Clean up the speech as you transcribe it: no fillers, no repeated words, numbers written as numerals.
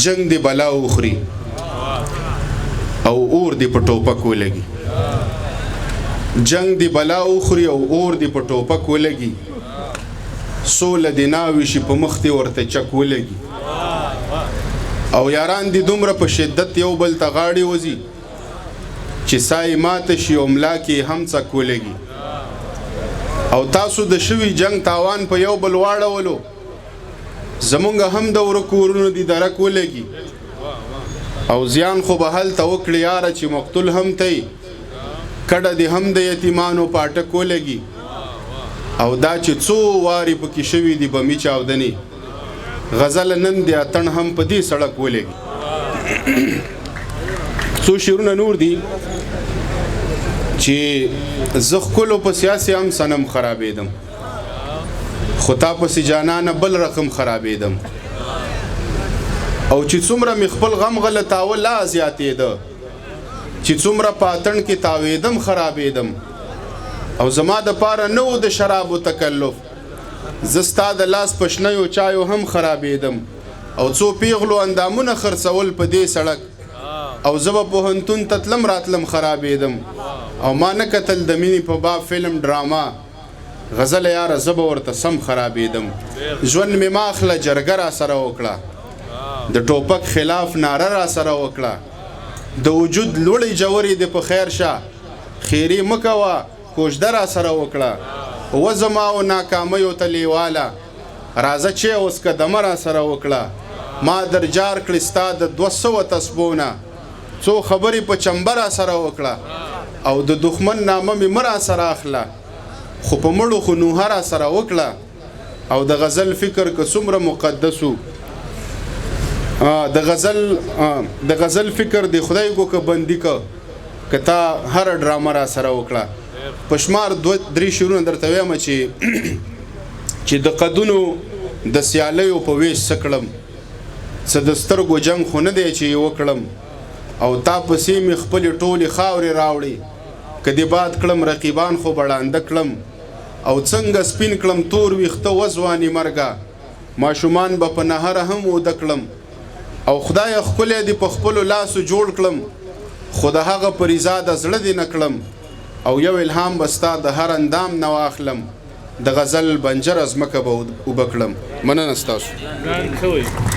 جنگ دی بلا اخري او اور دی په ټوپک ولګي جنگ دی بلا اخري او اور دی په ټوپک ولګي سوله دی ناوي شي په مخ دی ورته چک ولګي او یاران دی دومره په شدت یو بل ته غاړې وځي چې سای ماته شي او ملا کې هم څک ولګي او تاسو د شوي جنگ تاوان په یو بل واړولو زمونږ هم د ورکو ورونو دي درک ولګي او زیان خو به هلته وکړي یاره چې مقتول هم تی کډه دې هم د یتیمانو په اټک ولګي او دا چې څو وارې پکې شوي دي بمي چاودنې غزل نن دی اتڼ هم په دې سړک ولګي څو شعرونه نور دي چې زه ښکلو په سیاسي هم صنم خرابېدم خو تا پسې جانانه بل رقم خرابېدم او چې څومره مې خپل غم غلطاوه لا زیاتېده چې څومره په اتڼ کې تاوېدم خرابېدم او زما دپاره نه و د شرابو تکلف زه ستا د لاس په شنیو چایو هم خرابېدم او څو پیغلو اندامونه خرڅول په دې سړک او زه به پوهنتون ته تلم راتلم خرابېدم او ما نه کتل د مینې په باب فلم ډراما غزل یاره زه به ورته سم خرابېدم ژوند مې ما اخله جرګه را سره وکړه د ټوپک خلاف ناره را سره وکړه د وجود لوړې جوړې دې په خیر شه خیرې مه کوه کوژده را سره وکړه و زما او ناکامیو ته لیواله راځه چې اوس قدمه را سره وکړه ما در جار کړې ستا د 200 تسبونه څو خبرې په چمبه را سره وکړه او د دښمن نامه مې مه را سره اخله خو په مړو خو نوحه را سره وکړه او د غزل فکر که څومره مقدسو د غزل فکر د خدای کو که بندي که تا هر ډرامه را سره وکړه په شمار 2-3 شعرونه درته وایم چې د قدونو د سیالیو په ویش څه کړم څه د سترګو جنګ خو نه دی چې یې وکړم او تا پسې مې خپلې ټولې خاورې راوړې که دې باد کړم رقیبان خو بړانده کړم او څنګه سپین کړم تور ویښته وځوانې مرګه ماشومان به په نهره هم وده کړم او خدای ښکلی دې په خپلو لاسو جوړ کړم خو د هغه په رضا د زړه دې نه کړم او یو الهام به ستا د هر اندام نه واخلم د غزل بنجره ځمکه به اوبه کړم مننه ستاسو